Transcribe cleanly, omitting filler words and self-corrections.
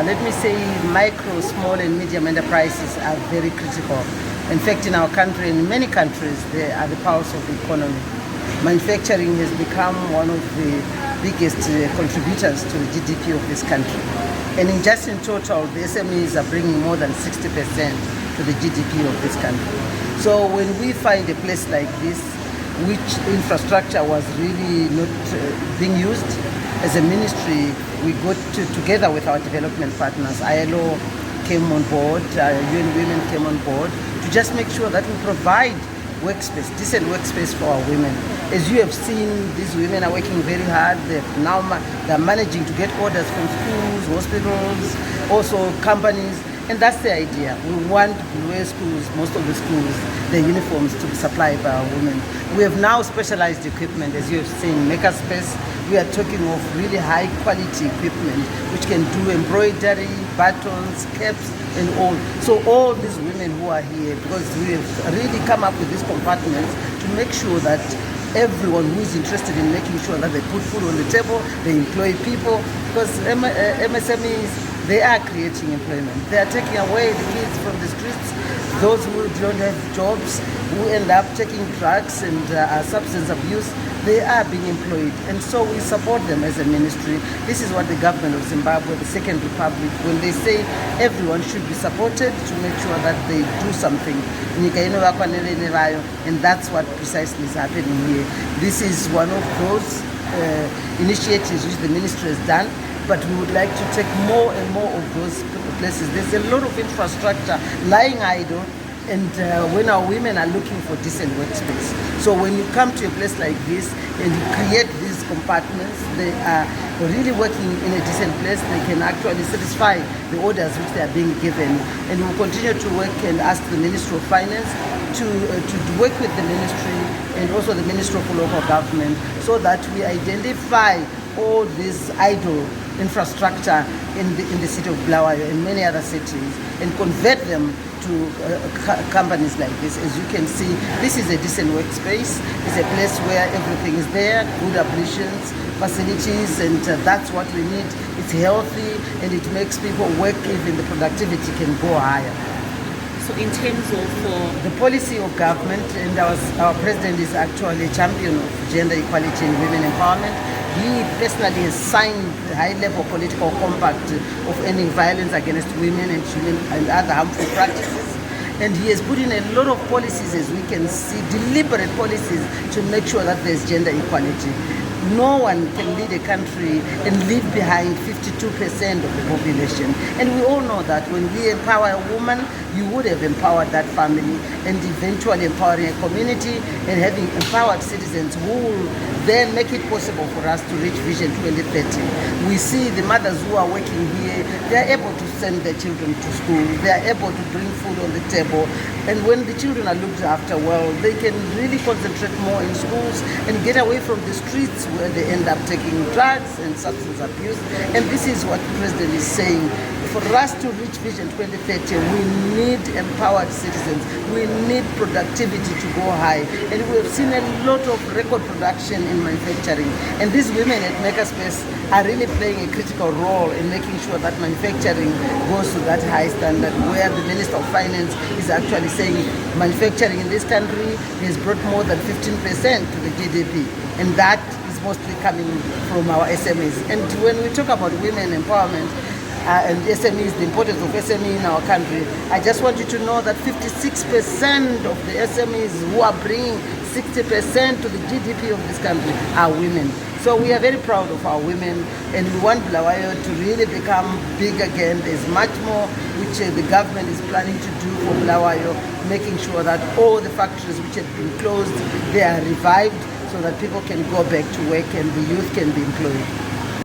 Let me say micro, small and medium enterprises are very critical. In fact, in our country, in many countries, they are the pulse of the economy. Manufacturing has become one of the biggest contributors to the GDP of this country. And just in total, the SMEs are bringing more than 60% to the GDP of this country. So when we find a place like this, which infrastructure was really not being used, as a ministry, we got together with our development partners. ILO came on board, UN Women came on board to just make sure that we provide workspace, decent workspace for our women. As you have seen, these women are working very hard. They're managing to get orders from schools, hospitals, also companies. And that's the idea. We want Blue schools, most of the schools, the uniforms to be supplied by our women. We have now specialized equipment, as you have seen, makerspace. We are talking of really high quality equipment, which can do embroidery, buttons, caps, and all. So all these women who are here, because we have really come up with these compartments to make sure that everyone who is interested in making sure that they put food on the table, they employ people, because MSMEs, they are creating employment. They are taking away the kids from the streets, those who don't have jobs, who end up taking drugs and substance abuse. They are being employed, and so we support them as a ministry. This is what the government of Zimbabwe, the Second Republic, when they say everyone should be supported to make sure that they do something. And that's what precisely is happening here. This is one of those initiatives which the ministry has done, but we would like to take more and more of those places. There's a lot of infrastructure lying idle, and when our women are looking for decent workspace. So when you come to a place like this and you create these compartments, they are really working in a decent place. They can actually satisfy the orders which they are being given. And we will continue to work and ask the Ministry of Finance to work with the ministry and also the Ministry of Local Government, so that we identify all this idle infrastructure in the city of Bulawayo and many other cities, and convert them to companies like this. As you can see, this is a decent workspace. It's a place where everything is there, good ablutions, facilities, and that's what we need. It's healthy and it makes people work, even the productivity can go higher. So in terms of the policy of government, and our president is actually a champion of gender equality and women empowerment. He personally has signed the high-level political compact of ending violence against women and children and other harmful practices. And he has put in a lot of policies, as we can see, deliberate policies to make sure that there's gender equality. No one can lead a country and leave behind 52% of the population. And we all know that when we empower a woman, you would have empowered that family, and eventually empowering a community and having empowered citizens who will then make it possible for us to reach Vision 2030. We see the mothers who are working here, they are able to send their children to school, they are able to bring food on the table, and when the children are looked after well, they can really concentrate more in schools and get away from the streets where they end up taking drugs and substance abuse. And this is what the President is saying. For us to reach Vision 2030, we need empowered citizens. We need productivity to go high. And we have seen a lot of record production in manufacturing. And these women at Makerspace are really playing a critical role in making sure that manufacturing goes to that high standard, where the Minister of Finance is actually saying manufacturing in this country has brought more than 15% to the GDP. And that is mostly coming from our SMEs. And when we talk about women empowerment, and SMEs, the importance of SME in our country, I just want you to know that 56% of the SMEs who are bringing 60% to the GDP of this country are women. So we are very proud of our women, and we want Bulawayo to really become big again. There's much more which the government is planning to do for Bulawayo, making sure that all the factories which have been closed, they are revived so that people can go back to work and the youth can be employed.